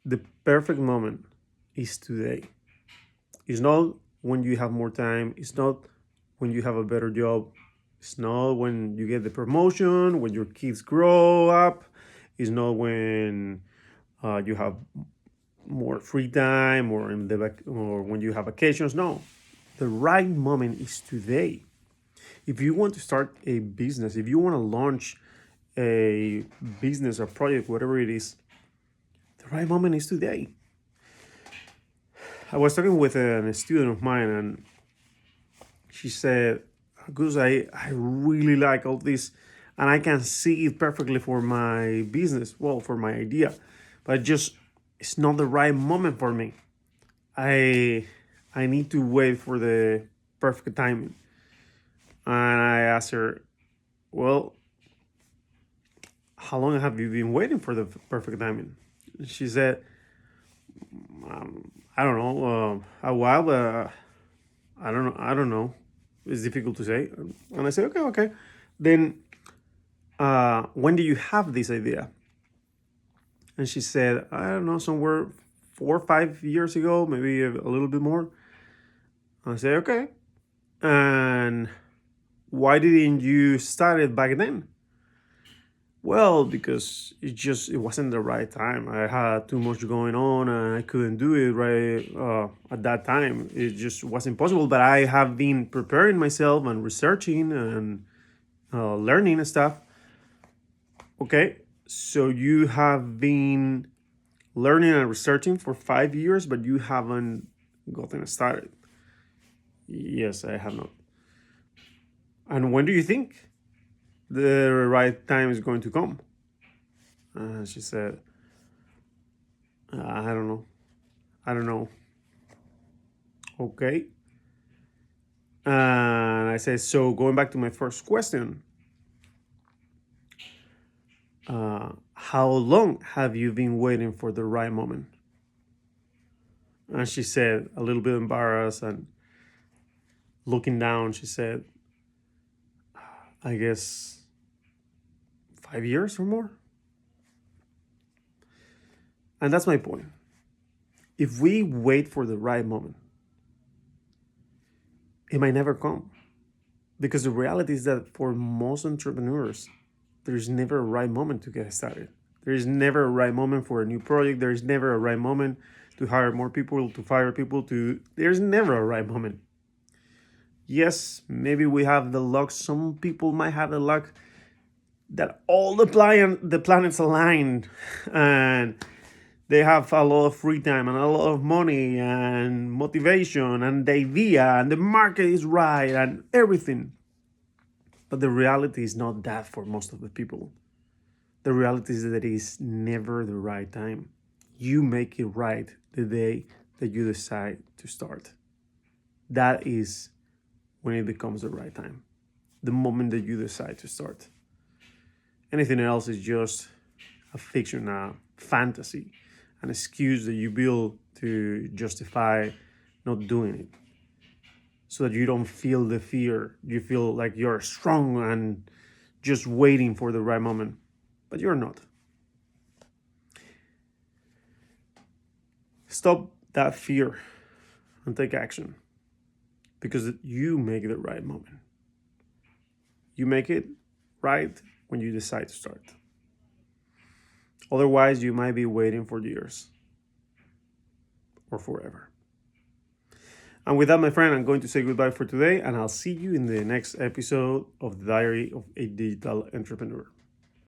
The perfect moment is today. It's not when you have more time. It's not when you have a better job. It's not when you get the promotion, when your kids grow up. It's not when you have more free time or or when you have vacations. No, the right moment is today. If you want to start a business, if you want to launch a business or project, whatever it is, the right moment is today. I was talking with a student of mine, and she said, "Gus, I really like all this, and I can see it perfectly for my business, well, for my idea, but just it's not the right moment for me. I I need to wait for the perfect timing." And I asked her, "Well, how long have you been waiting for the perfect timing?" She said, "I don't know, a while, but I don't know. I don't know. It's difficult to say." And I said, "Okay, okay. Then, when do you have this idea?" And she said, "I don't know, somewhere 4 or 5 years ago, maybe a little bit more." I said, "Okay. And why didn't you start it back then?" "Well, because it wasn't the right time. I had too much going on, and I couldn't do it right at that time. It just wasn't possible. But I have been preparing myself and researching and learning and stuff." "Okay, so you have been learning and researching for 5 years, but you haven't gotten started." "Yes, I have not." "And when do you think the right time is going to come?" She said, "I don't know. I don't know." "Okay." And I said, "So going back to my first question, how long have you been waiting for the right moment?" And she said, a little bit embarrassed and looking down, she said, "I guess 5 years or more." And that's my point. If we wait for the right moment, it might never come. Because the reality is that for most entrepreneurs, there's never a right moment to get started. There is never a right moment for a new project. There is never a right moment to hire more people, to fire people, to there's never a right moment. Yes, maybe we have the luck. Some people might have the luck that all the planets aligned and they have a lot of free time and a lot of money and motivation and the idea and the market is right and everything. But the reality is not that for most of the people. The reality is that it is never the right time. You make it right the day that you decide to start. That is when it becomes the right time. The moment that you decide to start. Anything else is just a fiction, a fantasy, an excuse that you build to justify not doing it. So that you don't feel the fear. You feel like you're strong and just waiting for the right moment. But you're not. Stop that fear and take action. Because you make the right moment. You make it right when you decide to start. Otherwise, you might be waiting for years or forever. And with that, my friend, I'm going to say goodbye for today, and I'll see you in the next episode of the Diary of a Digital Entrepreneur.